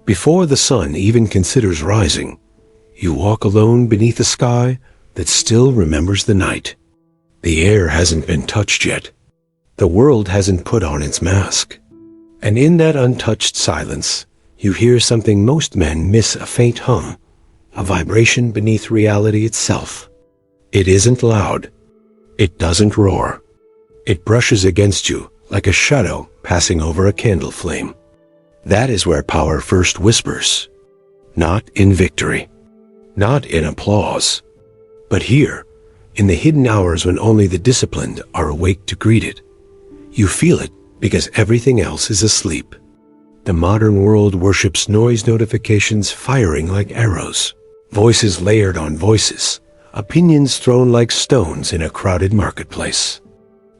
Before the sun even considers rising, you walk alone beneath a sky that still remembers the night. The air hasn't been touched yet. The world hasn't put on its mask. And in that untouched silence, you hear something most men miss: a faint hum, a vibration beneath reality itself. It isn't loud. It doesn't roar. It brushes against you like a shadow passing over a candle flame. That is where power first whispers. Not in victory, not in applause, but here, in the hidden hours when only the disciplined are awake to greet it. You feel it because everything else is asleep. The modern world worships noise notifications firing like arrows, voices layered on voices, opinions thrown like stones in a crowded marketplace.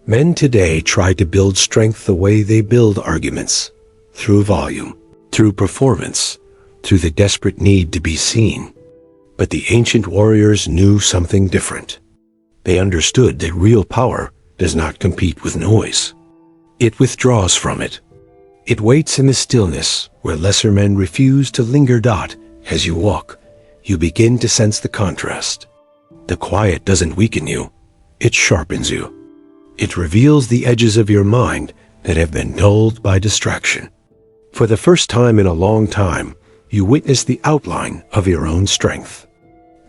Men today try to build strength the way they build arguments, through volume, through performance, through the desperate need to be seen. But the ancient warriors knew something different. They understood that real power does not compete with noise. It withdraws from it. It waits in the stillness where lesser men refuse to linger. As you walk, you begin to sense the contrast. The quiet doesn't weaken you, it sharpens you. It reveals the edges of your mind that have been dulled by distraction. For the first time in a long time, you witness the outline of your own strength.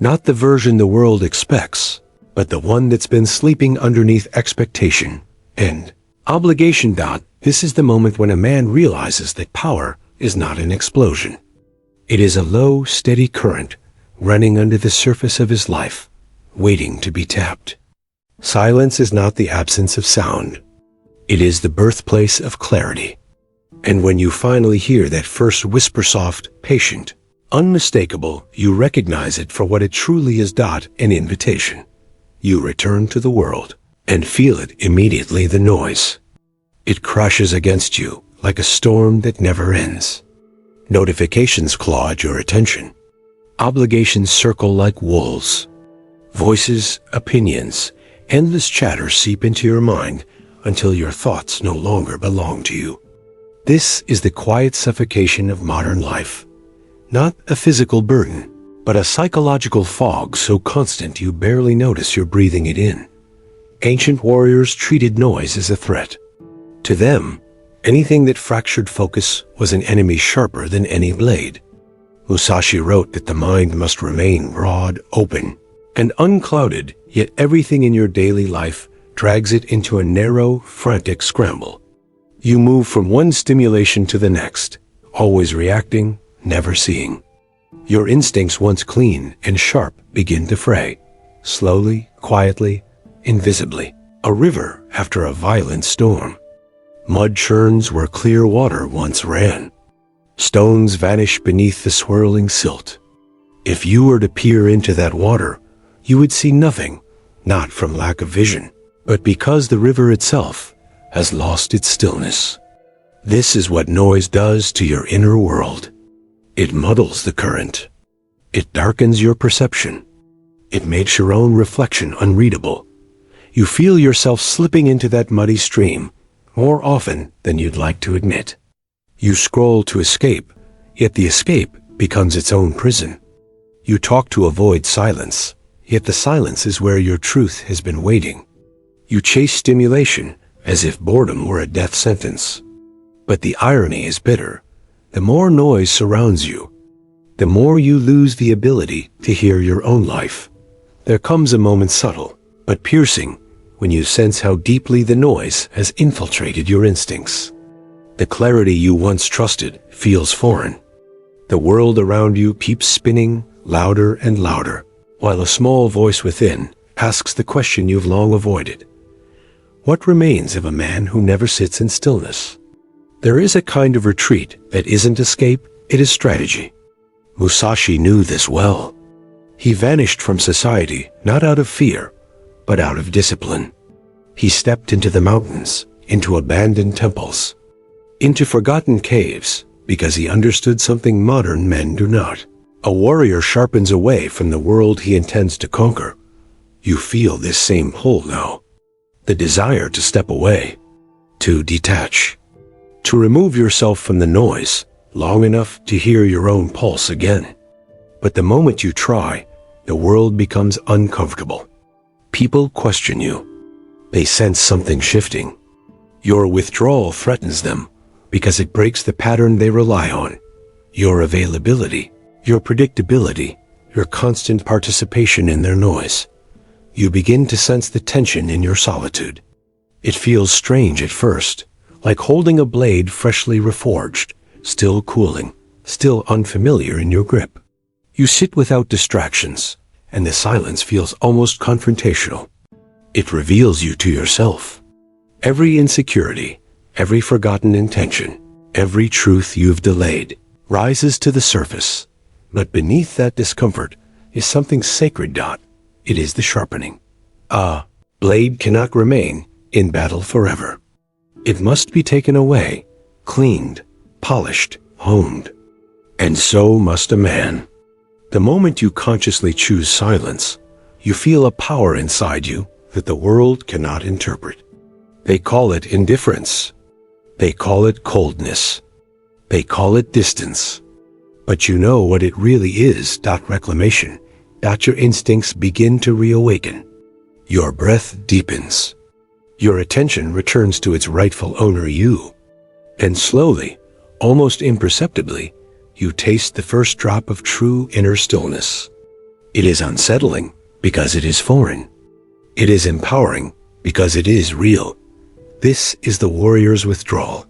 Not the version the world expects, but the one that's been sleeping underneath expectation and obligation. This is the moment when a man realizes that power is not an explosion. It is a low, steady current running under the surface of his life, waiting to be tapped. Silence is not the absence of sound. It is the birthplace of clarity. And when you finally hear that first whisper, soft, patient, unmistakable, you recognize it for what it truly is. An invitation. You return to the world and feel it immediately. The noise. It crashes against you like a storm that never ends. Notifications claw at your attention. Obligations circle like wolves. Voices, opinions, endless chatter seep into your mind until your thoughts no longer belong to you. This is the quiet suffocation of modern life. Not a physical burden, but a psychological fog so constant you barely notice you're breathing it in. Ancient warriors treated noise as a threat. To them, anything that fractured focus was an enemy sharper than any blade. Musashi wrote that the mind must remain broad, open, and unclouded, yet everything in your daily life drags it into a narrow, frantic scramble. You move from one stimulation to the next, always reacting, never seeing. Your instincts, once clean and sharp, begin to fray, slowly, quietly, invisibly. A river after a violent storm. Mud churns where clear water once ran. Stones vanish beneath the swirling silt. If you were to peer into that water, you would see nothing, not from lack of vision, but because the river itself has lost its stillness. This is what noise does to your inner world. It muddles the current. It darkens your perception. It makes your own reflection unreadable. You feel yourself slipping into that muddy stream more often than you'd like to admit. You scroll to escape, yet the escape becomes its own prison. You talk to avoid silence, yet the silence is where your truth has been waiting. You chase stimulation as if boredom were a death sentence. But the irony is bitter. The more noise surrounds you, the more you lose the ability to hear your own life. There comes a moment, subtle but piercing, when you sense how deeply the noise has infiltrated your instincts. The clarity you once trusted feels foreign. The world around you keeps spinning louder and louder, while a small voice within asks the question you've long avoided. What remains of a man who never sits in stillness? There is a kind of retreat that isn't escape, it is strategy. Musashi knew this well. He vanished from society not out of fear, but out of discipline. He stepped into the mountains, into abandoned temples, into forgotten caves, because he understood something modern men do not. A warrior sharpens away from the world he intends to conquer. You feel this same pull now. The desire to step away, to detach, to remove yourself from the noise long enough to hear your own pulse again. But the moment you try, the world becomes uncomfortable. People question you. They sense something shifting. Your withdrawal threatens them because it breaks the pattern they rely on. Your availability, your predictability, your constant participation in their noise. You begin to sense the tension in your solitude. It feels strange at first, like holding a blade freshly reforged, still cooling, still unfamiliar in your grip. You sit without distractions, and the silence feels almost confrontational. It reveals you to yourself. Every insecurity, every forgotten intention, every truth you've delayed rises to the surface. But beneath that discomfort is something sacred. It is the sharpening. A blade cannot remain in battle forever. It must be taken away, cleaned, polished, honed. And so must a man. The moment you consciously choose silence, you feel a power inside you that the world cannot interpret. They call it indifference. They call it coldness. They call it distance. But you know what it really is. Reclamation. Your instincts begin to reawaken. Your breath deepens. Your attention returns to its rightful owner, you. And slowly, almost imperceptibly, you taste the first drop of true inner stillness. It is unsettling because it is foreign. It is empowering because it is real. This is the warrior's withdrawal.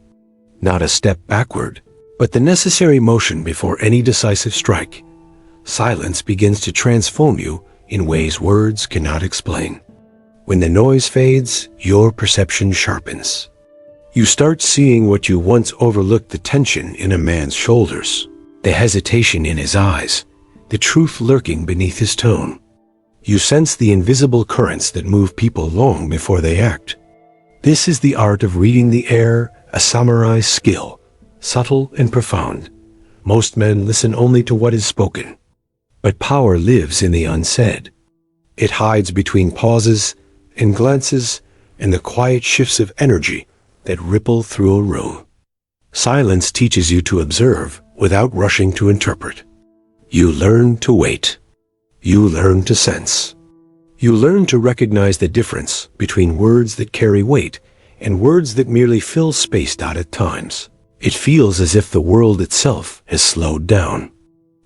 Not a step backward, but the necessary motion before any decisive strike. Silence begins to transform you in ways words cannot explain. When the noise fades, your perception sharpens. You start seeing what you once overlooked: the tension in a man's shoulders, the hesitation in his eyes, the truth lurking beneath his tone. You sense the invisible currents that move people long before they act. This is the art of reading the air, a samurai's skill, subtle and profound. Most men listen only to what is spoken. But power lives in the unsaid. It hides between pauses and glances and the quiet shifts of energy that ripple through a room. Silence teaches you to observe without rushing to interpret. You learn to wait. You learn to sense. You learn to recognize the difference between words that carry weight and words that merely fill space. At times, it feels as if the world itself has slowed down.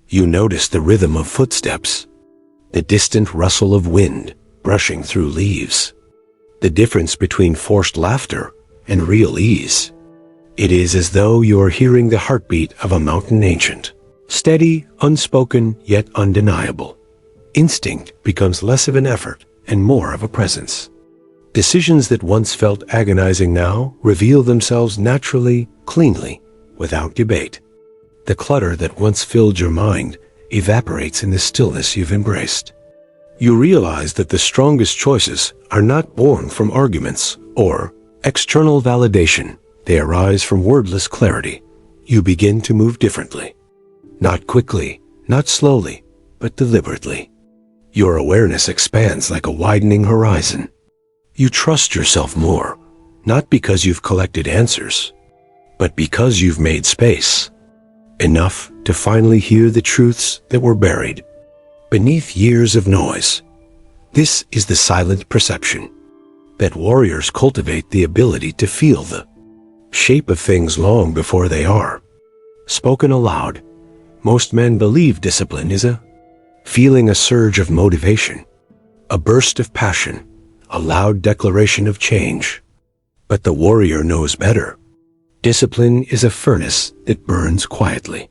You notice the rhythm of footsteps, the distant rustle of wind brushing through leaves, the difference between forced laughter and real ease. It is as though you are hearing the heartbeat of a mountain ancient, steady, unspoken, yet undeniable. Instinct becomes less of an effort and more of a presence. Decisions that once felt agonizing now reveal themselves naturally, cleanly, without debate. The clutter that once filled your mind evaporates in the stillness you've embraced. You realize that the strongest choices are not born from arguments or external validation. They arise from wordless clarity. You begin to move differently. Not quickly, not slowly, but deliberately. Your awareness expands like a widening horizon. You trust yourself more, not because you've collected answers, but because you've made space. Enough to finally hear the truths that were buried beneath years of noise. This is the silent perception that warriors cultivate, the ability to feel the shape of things long before they are spoken aloud. Most men believe discipline is a feeling, a surge of motivation, a burst of passion, a loud declaration of change. But the warrior knows better. Discipline is a furnace that burns quietly.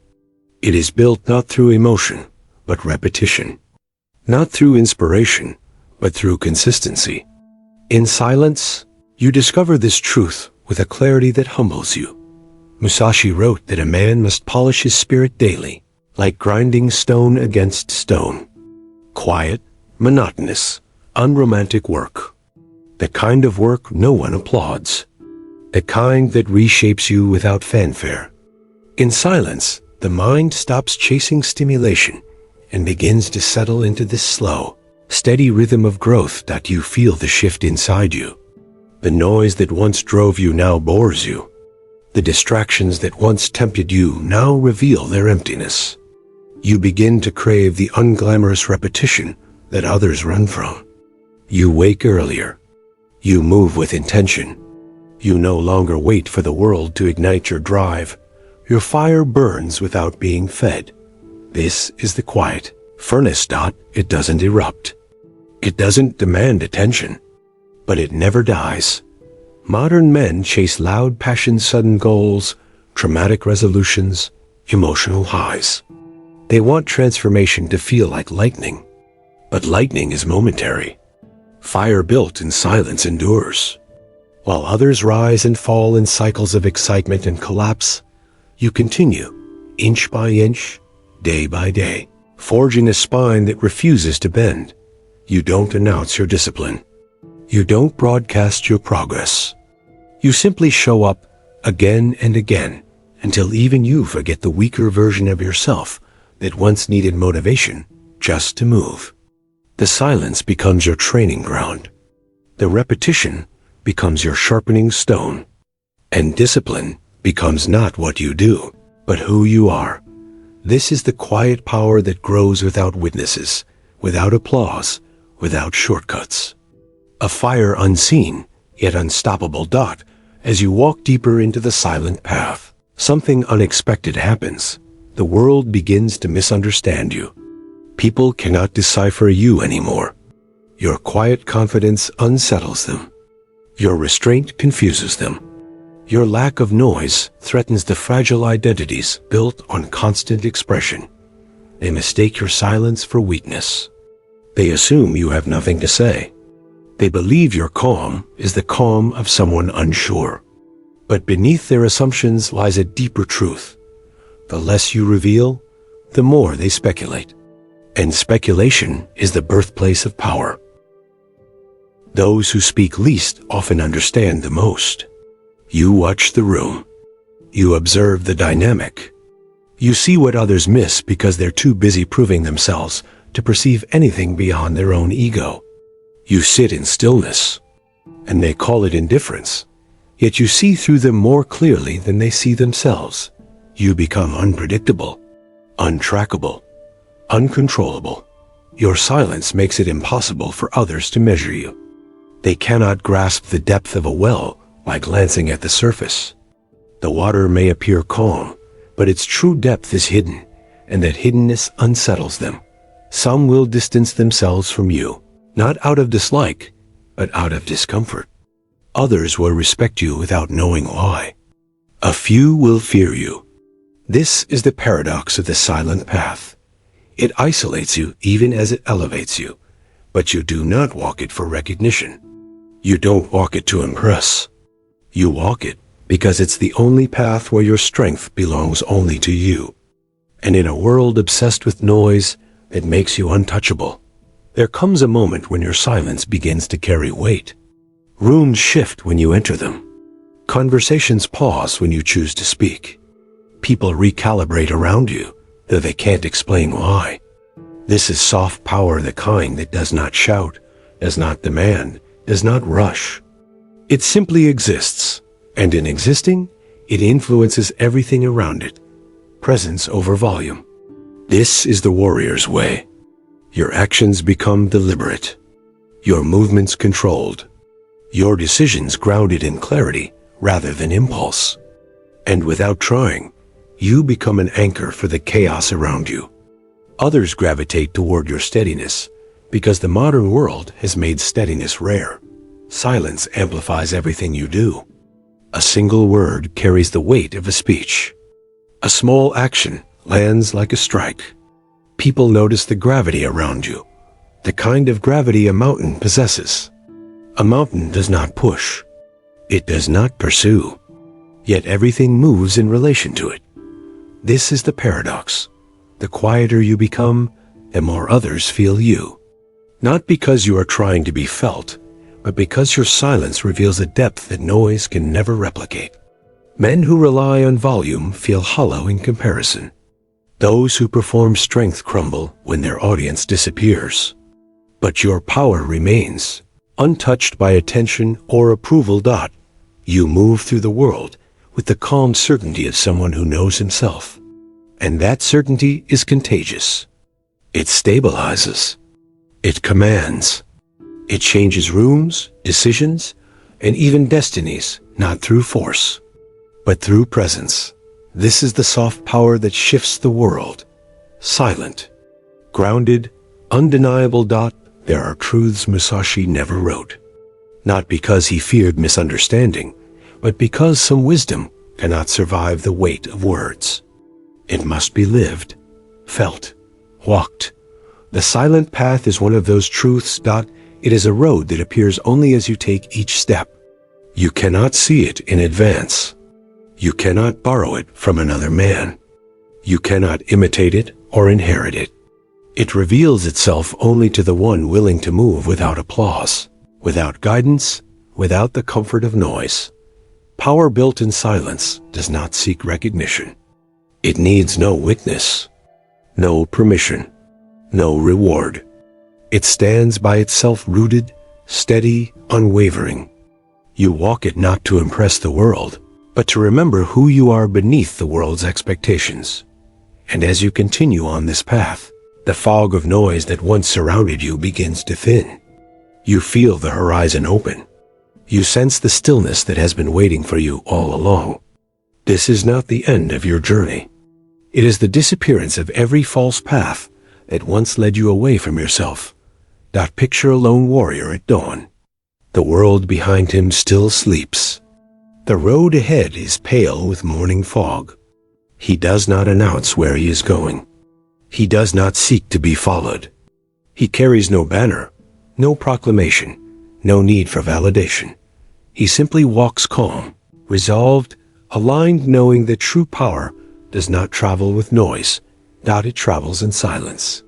It is built not through emotion, but repetition. Not through inspiration, but through consistency. In silence, you discover this truth with a clarity that humbles you. Musashi wrote that a man must polish his spirit daily, like grinding stone against stone. Quiet, monotonous, unromantic work. The kind of work no one applauds. The kind that reshapes you without fanfare. In silence, the mind stops chasing stimulation and begins to settle into this slow, steady rhythm of growth. You feel the shift inside you. The noise that once drove you now bores you. The distractions that once tempted you now reveal their emptiness. You begin to crave the unglamorous repetition that others run from. You wake earlier. You move with intention. You no longer wait for the world to ignite your drive. Your fire burns without being fed. This is the quiet furnace. It doesn't erupt. It doesn't demand attention, but it never dies. Modern men chase loud passion, sudden goals, dramatic resolutions, emotional highs. They want transformation to feel like lightning, but lightning is momentary. Fire built in silence endures. While others rise and fall in cycles of excitement and collapse, you continue, inch by inch, day by day, forging a spine that refuses to bend. You don't announce your discipline. You don't broadcast your progress. You simply show up again and again until even you forget the weaker version of yourself that once needed motivation just to move. The silence becomes your training ground. The repetition becomes your sharpening stone. And discipline becomes not what you do, but who you are. This is the quiet power that grows without witnesses, without applause, without shortcuts. A fire unseen, yet unstoppable. As you walk deeper into the silent path, something unexpected happens. The world begins to misunderstand you. People cannot decipher you anymore. Your quiet confidence unsettles them. Your restraint confuses them. Your lack of noise threatens the fragile identities built on constant expression. They mistake your silence for weakness. They assume you have nothing to say. They believe your calm is the calm of someone unsure. But beneath their assumptions lies a deeper truth. The less you reveal, the more they speculate. And speculation is the birthplace of power. Those who speak least often understand the most. You watch the room. You observe the dynamic. You see what others miss because they're too busy proving themselves to perceive anything beyond their own ego. You sit in stillness, and they call it indifference, yet you see through them more clearly than they see themselves. You become unpredictable, untrackable, uncontrollable. Your silence makes it impossible for others to measure you. They cannot grasp the depth of a well by glancing at the surface. The water may appear calm, but its true depth is hidden, and that hiddenness unsettles them. Some will distance themselves from you, not out of dislike, but out of discomfort. Others will respect you without knowing why. A few will fear you. This is the paradox of the silent path. It isolates you even as it elevates you, but you do not walk it for recognition. You don't walk it to impress. You walk it because it's the only path where your strength belongs only to you. And in a world obsessed with noise that makes you untouchable, there comes a moment when your silence begins to carry weight. Rooms shift when you enter them. Conversations pause when you choose to speak. People recalibrate around you, though they can't explain why. This is soft power, the kind that does not shout, does not demand, does not rush. It simply exists, and in existing, it influences everything around it. Presence over volume. This is the warrior's way. Your actions become deliberate. Your movements controlled. Your decisions grounded in clarity rather than impulse. And without trying, you become an anchor for the chaos around you. Others gravitate toward your steadiness because the modern world has made steadiness rare. Silence amplifies everything you do. A single word carries the weight of a speech. A small action lands like a strike. People notice the gravity around you, the kind of gravity a mountain possesses. A mountain does not push. It does not pursue. Yet everything moves in relation to it. This is the paradox. The quieter you become, the more others feel you. Not because you are trying to be felt, but because your silence reveals a depth that noise can never replicate. Men who rely on volume feel hollow in comparison. Those who perform strength crumble when their audience disappears. But your power remains, untouched by attention or approval. You move through the world with the calm certainty of someone who knows himself. And that certainty is contagious. It stabilizes. It commands. It changes rooms, decisions, and even destinies, not through force, but through presence. This is the soft power that shifts the world. Silent, grounded, undeniable. There are truths Musashi never wrote. Not because he feared misunderstanding, but because some wisdom cannot survive the weight of words. It must be lived, felt, walked. The silent path is one of those truths. It is a road that appears only as you take each step. You cannot see it in advance. You cannot borrow it from another man. You cannot imitate it or inherit it. It reveals itself only to the one willing to move without applause, without guidance, without the comfort of noise. Power built in silence does not seek recognition. It needs no witness, no permission, no reward. It stands by itself, rooted, steady, unwavering. You walk it not to impress the world, but to remember who you are beneath the world's expectations. And as you continue on this path, the fog of noise that once surrounded you begins to thin. You feel the horizon open. You sense the stillness that has been waiting for you all along. This is not the end of your journey. It is the disappearance of every false path that once led you away from yourself. Picture a lone warrior at dawn. The world behind him still sleeps. The road ahead is pale with morning fog. He does not announce where he is going. He does not seek to be followed. He carries no banner, no proclamation, no need for validation. He simply walks calm, resolved, aligned, knowing that true power does not travel with noise. It travels in silence.